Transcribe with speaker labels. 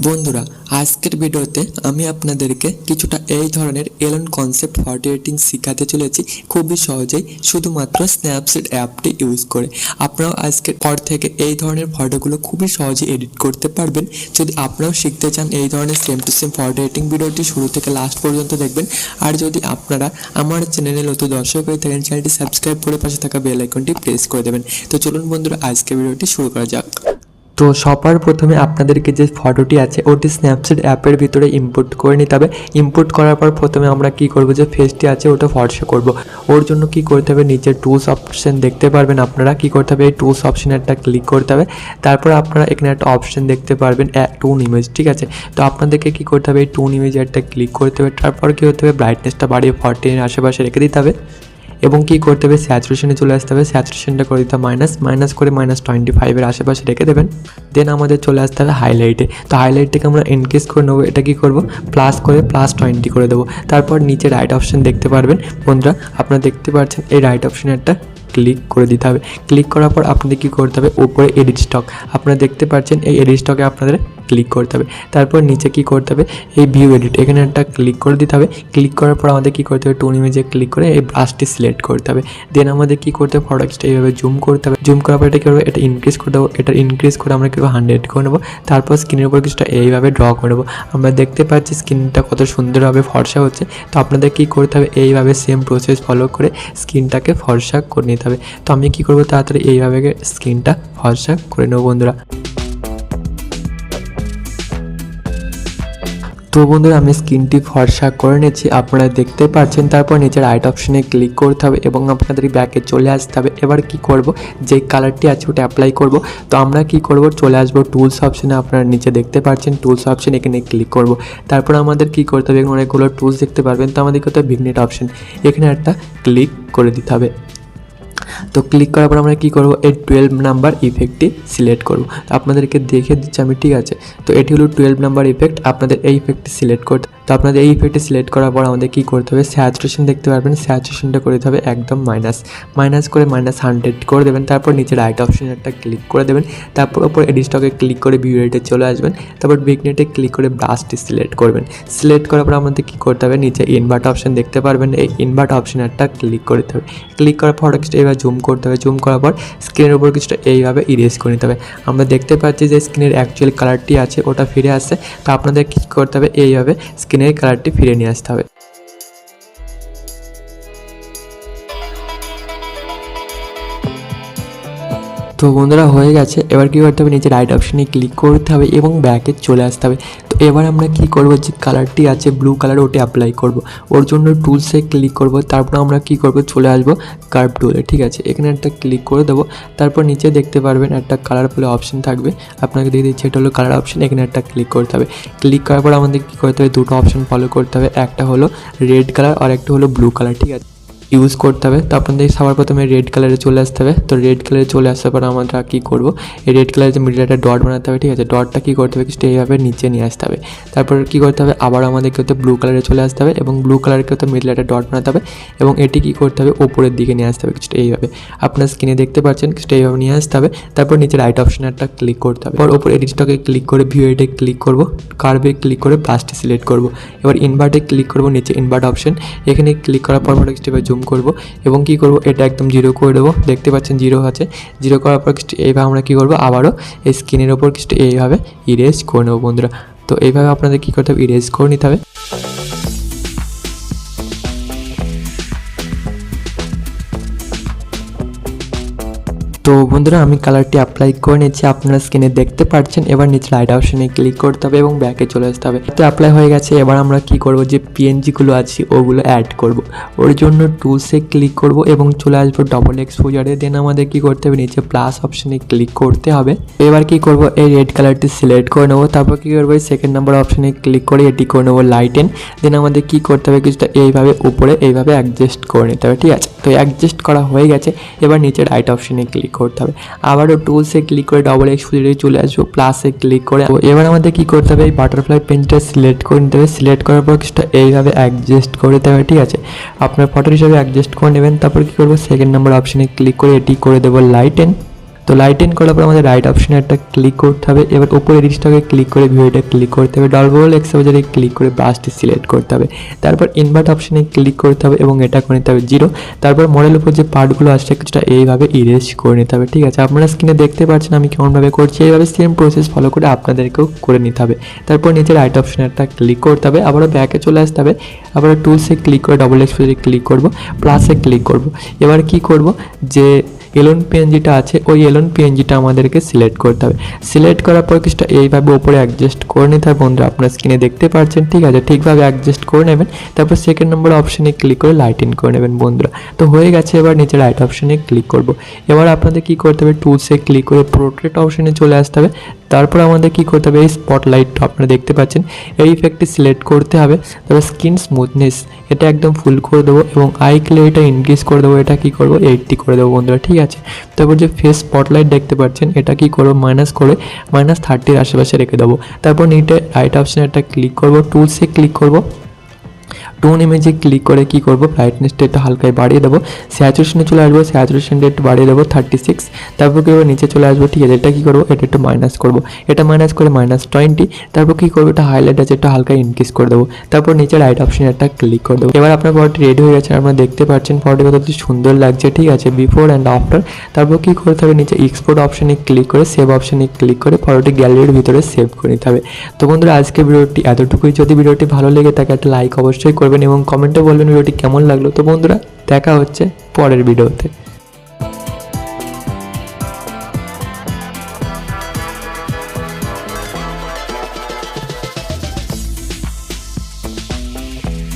Speaker 1: বন্ধুরা, আজকের ভিডিওতে আমি আপনাদেরকে কিছুটা এই ধরনের এলন কনসেপ্ট ফটো এডিটিং শেখাতে চলেছি খুবই সহজেই শুধুমাত্র স্ন্যাপসিড অ্যাপটি ইউজ করে। আপনারাও আজকের পর থেকে এই ধরনের ফটোগুলো খুবই সহজে এডিট করতে পারবেন। যদি আপনারাও শিখতে চান এই ধরনের same to same photo editing, ভিডিওটি শুরু থেকে লাস্ট পর্যন্ত দেখবেন। আর যদি আপনারা আমার চ্যানেলে নতুন দর্শক হয়ে থাকেন, চ্যানেলটি সাবস্ক্রাইব করে পাশে থাকা বেল আইকনটি প্রেস করে দেবেন। তো চলুন বন্ধুরা, আজকের ভিডিওটি শুরু করা যাক। তো সবার প্রথমে আপনাদেরকে যে ফটোটি আছে ওটি স্ন্যাপসিড অ্যাপের ভিতরে ইম্পোর্ট করে নিতে হবে। ইম্পোর্ট করার পর প্রথমে আমরা কি করব, যে ফেসটি আছে ওটা ফর্সা করব। ওর জন্য কি করতে হবে, নিচে টুলস অপশন দেখতে পারবেন আপনারা। কি করতে হবে, এই টুলস অপশনে একটা ক্লিক করতে হবে। তারপর আপনারা এখানে একটা অপশন দেখতে পারবেন টুন ইমেজ, ঠিক আছে। তো আপনাদেরকে কি করতে হবে, এই টুন ইমেজে একটা ক্লিক করতে হবে। তারপর কি হতে হবে, ব্রাইটনেসটা বাড়িয়ে 40 আশেপাশে রেখে দিতে হবে এবং কি করতে হবে, স্যাচুরেশনে চলে আসতে হবে। স্যাচুরেশনটা করে দিতে হবে মাইনাস করে -25 আশেপাশে রেখে দেবেন। দেন আমাদের চলে আসতে হবে হাইলাইটে। তো হাইলাইটটাকে আমরা ইনক্রিজ করে নেবো। এটা কি করব, প্লাস করে +20 করে দেবো। তারপর নিচে রাইট অপশন দেখতে পারবেন বন্ধুরা, আপনারা দেখতে পাচ্ছেন এই রাইট অপশনে একটা ক্লিক করে দিতে হবে। ক্লিক করার পর আপনাদের কী করতে হবে, উপরে এডিট স্টক আপনারা দেখতে পাচ্ছেন, এই এডিট স্টকে আপনাদের ক্লিক করতে হবে। তারপর নিচে কি করতে হবে, এই ভিউ এডিট এখানে একটা ক্লিক করে দিতে হবে। ক্লিক করার পর আমাদের কী করতে হবে, টুন ইমেজে ক্লিক করে এই ব্রাশটি সিলেক্ট করতে হবে। দেন আমাদের কী করতে হবে, প্রোডাক্টসটা এইভাবে জুম করতে হবে। জুম করার পর এটা কী করবো, এটা ইনক্রিজ করে দেবো। এটা ইনক্রিজ করে আমরা কী করবো, 100 করে নেবো। তারপর স্ক্রিনের উপর কিছুটা এইভাবে ড্র করে নেবো। আমরা দেখতে পাচ্ছি স্ক্রিনটা কত সুন্দরভাবে ফর্সা হচ্ছে। তো আপনাদের কী করতে হবে, এইভাবে সেম প্রসেস ফলো করে স্ক্রিনটাকে ফর্সা করে নিতে হবে। তো আমি কী করবো, তাড়াতাড়ি এইভাবে স্ক্রিনটা ফর্সা করে নেবো বন্ধুরা। তো বন্ধুরা, আমি স্ক্রিনটি ফর্সা করে নিয়েছি, আপনারা দেখতে পাচ্ছেন। তারপর নিচে রাইট অপশনে ক্লিক করতে হবে এবং আপনাদের ব্যাকে চলে আসতে হবে। এবার কি করব, যে কালারটি আছে ওটা অ্যাপ্লাই করব। তো আমরা কি করব, চলে আসবো টুলস অপশনে। আপনারা নিচে দেখতে পাচ্ছেন টুলস অপশন, এখানে ক্লিক করব। তারপর আমাদের কি করতে হবে, এখানে অনেকগুলো টুলস দেখতে পারবেন। তো আমাদের করতে হবে ভিগনেট অপশন, এখানে একটা ক্লিক করে দিতে হবে। তো ক্লিক করার পর আমরা কী করবো, এই 12 নাম্বার ইফেক্টটি সিলেক্ট করব। তো আপনাদেরকে দেখে দিচ্ছি আমি, ঠিক আছে। তো এটি হলো 12 নাম্বার ইফেক্ট, আপনাদের এই ইফেক্টটি সিলেক্ট করতে। তো আপনাদের এই ইফেক্টটি সিলেক্ট করার পর আমাদের কী করতে হবে, স্যাচুরেশন দেখতে পারবেন, স্যাচুরেশনটা করে দিতে হবে একদম মাইনাস করে -100 করে দেবেন। তারপর নিচে রাইট অপশনে একটা ক্লিক করে দেবেন। তারপর ওপর এডিট স্টকে ক্লিক করে ভিউ এডিটে চলে আসবেন। তারপর ভিগনেটে ক্লিক করে ব্রাশটি সিলেক্ট করবেন। সিলেক্ট করার পর আমাদের কী করতে হবে, নিচে ইনভার্ট অপশন দেখতে পারবেন, এই ইনভার্ট অপশনে একটা ক্লিক করে দিতে হবে। ক্লিক করার পর এবার জুম করতে হবে। জুম করার পর স্ক্রিনের উপর কিছুটা এইভাবে ইরেজ করে নিতে হবে। আমরা দেখতে পাচ্ছি যে স্ক্রিনের অ্যাকচুয়াল কালারটি আছে ওটা ফিরে আসছে। তো আপনাদের কী করতে হবে, এইভাবে স্ক্রিনের কালারটি ফিরে নিয়ে আসতে হবে। তো বন্ধুরা, হয়ে গেছে। এবার কী করতে হবে, নিচে রাইট অপশনে ক্লিক করতে হবে এবং ব্যাকে চলে আসতে হবে। তো এবার আমরা কি করব, যে কালারটি আছে ব্লু কালার ওটি অ্যাপ্লাই করব। ওর জন্য টুলসে ক্লিক করব। তারপর আমরা কি করব, চলে আসবো কার্ভ টুলে, ঠিক আছে। এখানে একটা ক্লিক করে দেবো। তারপর নিচে দেখতে পারবেন একটা কালার বলে অপশন থাকবে, আপনাকে দিয়ে দিচ্ছি, এটা হলো কালার অপশন। এখানে একটা ক্লিক করতে হবে। ক্লিক করার পর আমাদের কী করতে হবে, দুটো অপশন ফলো করতে হবে। একটা হলো রেড কালার আর একটা হলো ব্লু কালার, ঠিক আছে, ইউজ করতে হবে। তো আপনাদের সবার প্রথমে রেড কালারে চলে আসতে হবে। তো রেড কালারে চলে আসার পর আমরা কী করবো, এই রেড কালারের যে মিডিল একটা ডট বানাতে হবে, ঠিক আছে। ডটটা কী করতে হবে, কিছু এইভাবে নিচে নিয়ে আসতে হবে। তারপর কী করতে হবে, আবার আমাদেরকে হতে ব্লু কালারে চলে আসতে হবে এবং ব্লু কালারকে হতে মিডিল একটা ডট বানাতে হবে এবং এটি কী করতে হবে, ওপরের দিকে নিয়ে আসতে হবে কিছুটা এইভাবে। আপনার স্ক্রিনে দেখতে পাচ্ছেন কিছুটা এইভাবে নিয়ে আসতে হবে। তারপর নিচে রাইট অপশনে একটা ক্লিক করতে হবে। এবার ওপর এডিটটাকে ক্লিক করে ভিউ এডিটে ক্লিক করবো, কার্ভে ক্লিক করে ব্রাশটি সিলেক্ট করবো। এবার ইনভার্টে ক্লিক করবো, নিচে ইনভার্ট অপশন, এখানে ক্লিক করার পর আমরা কিছুটা জুম করবো এবং কী করবো, এটা একদম 0 করে দেবো। দেখতে পাচ্ছেন 0 আছে। 0 করার পর কিছু এইভাবে আমরা কী করবো, আবারও এই স্ক্রিনের ওপর কিছু এইভাবে ইরেজ করে নেবো বন্ধুরা। তো এইভাবে আপনাদের কী করতে হবে, ইরেজ করে নিতে হবে। তো বন্ধুরা, আমি কালারটি অ্যাপ্লাই করে নিচ্ছি, আপনারা স্ক্রিনে দেখতে পাচ্ছেন। এবার নিচে রাইট অপশনে ক্লিক করতে হবে এবং ব্যাকে চলে আসতে হবে। তো অ্যাপ্লাই হয়ে গেছে। এবার আমরা কি করব, যে পিএনজিগুলো আছে ওগুলো অ্যাড করব। ওর জন্য টুলসে ক্লিক করব এবং চলে আসবো ডবল এক্সপোজারে। দেন আমাদের কি করতে হবে, নিচে প্লাস অপশনে ক্লিক করতে হবে। এবার কি করব, এই রেড কালারটি সিলেক্ট করে নেবো। তারপর কী করবো, এই সেকেন্ড নাম্বার অপশনে ক্লিক করে এটি করে নেবো লাইটেন। দেন আমাদের কী করতে হবে, কিছুটা এইভাবে উপরে এইভাবে অ্যাডজাস্ট করে নিতে হবে, ঠিক আছে। তো অ্যাডজাস্ট করা হয়ে গেছে। এবার নিচে রাইট অপশনে ক্লিক করতে হবে। আবারও টুলসে ক্লিক করে ডবল এক্সপোজারে চলে আসবো, প্লাসে ক্লিক করে। এবার আমাদের কি করতে হবে, এই বাটারফ্লাই পেনটা সিলেক্ট করে নিতে হবে। সিলেক্ট করার পর কিছুটা এইভাবে অ্যাডজাস্ট করে দিতে হবে, ঠিক আছে। আপনার ফটোর হিসাবে অ্যাডজাস্ট করে নেবেন। তারপর কী করবো, সেকেন্ড নাম্বার অপশনে ক্লিক করে এটি করে দেবো লাইটেন। তো লাইটেন করার পর আমাদের রাইট অপশনে একটা ক্লিক করতে হবে। এবার উপরে এডিটটাকে ক্লিক করে ভিউটা ক্লিক করতে হবে, ডলবল এক্সপোজারে ক্লিক করে ব্রাশটি সিলেক্ট করতে হবে। তারপর ইনভার্ট অপশনে ক্লিক করতে হবে এবং এটা করে নিতে হবে 0। তারপর মডেলের উপর যে পার্টগুলো আসছে কিছুটা এইভাবে ইরেজ করে নিতে হবে। ঠিক আছে, আপনারা স্ক্রিনে দেখতে পাচ্ছেন আমি কেমনভাবে করছি, এইভাবে সেম প্রসেস ফলো করে আপনাদেরকেও করে নিতে হবে। তারপর নিচে রাইট অপশনে একটা ক্লিক করতে হবে, আবারও ব্যাকে চলে আসতে হবে, আবার টুলসে ক্লিক করে ডবল এক্সপোজারে ক্লিক করব, প্লাসে ক্লিক করব। এবার কি করব, যে এলন পিএনজিটা আছে ওই এলন পিএনজিটা আমাদেরকে সিলেক্ট করতে হবে। সিলেক্ট করার পর কিছুটা এইভাবে উপরে অ্যাডজাস্ট করে নিতে হবে। বন্ধুরা আপনার স্ক্রিনে দেখতে পাচ্ছেন, ঠিক আছে, ঠিকভাবে অ্যাডজাস্ট করে নেবেন। তারপর সেকেন্ড নম্বর অপশনে ক্লিক করে লাইটিং করে নেবেন বন্ধুরা। তো হয়ে গেছে, এবার নিচে রাইট অপশনে ক্লিক করব। এবার আপনাদের কি করতে হবে, টুলসে ক্লিক করে পোর্ট্রেট অপশনে চলে আসতে হবে। তারপর আমাদের কি করতে হবে, এই স্পটলাইট আপনারা দেখতে পাচ্ছেন এই ইফেক্টটি সিলেক্ট করতে হবে। তারপর স্কিন স্মুথনেস এটা একদম ফুল করে দেবো এবং আই ক্লিয়ারিটি ইনক্রিজ করে দেবো, এটা কি করব 80 করে দেবো বন্ধুরা। ঠিক আছে, তারপর যে ফেস স্পটলাইট দেখতে পাচ্ছেন এটা কি করব মাইনাস করে -30 আশেপাশে রেখে দেবো। তারপর নিচে রাইট অপশনে একটা ক্লিক করব, টুলসে ক্লিক করব, টোন ইমেজে ক্লিক করে কি করব ব্রাইটনেসটা একটু হালকায় বাড়িয়ে দেবো। স্যাচুরেশনে চলে আসবো, স্যাচুরেশনটা একটু বাড়িয়ে দেবো 36। তারপর কি করবো, নিচে চলে আসবো, ঠিক আছে, এটা কি করবো, এটা একটু মাইনাস করবো, এটা মাইনাস করে -20। তারপর কি করবো, এটা হাইলাইট আছে একটু হালকা ইনক্রিজ করে দেবো। তারপর নিচে রাইট অপশনে একটা ক্লিক করে দেবো। এবার আপনার ফটোটি রেডি হয়ে গেছে, আপনারা দেখতে পাচ্ছেন ফটোটি কত সুন্দর লাগছে। ঠিক আছে, বিফোর অ্যান্ড আফটার। তারপর কি করতে হবে, নিচে এক্সপোর্ট অপশনে ক্লিক করে সেভ অপশনে ক্লিক করে ফটোটি গ্যালারির ভিতরে সেভ করে নিতে হবে। তো বন্ধুরা আজকে ভিডিওটি এতটুকুই। যদি ভিডিওটি ভালো লেগে থাকে একটা লাইক অবশ্যই করবেন এবং কমেন্টে বলবেন ভিডিওটি কেমন লাগলো। তো বন্ধুরা দেখা হচ্ছে পরের ভিডিওতে।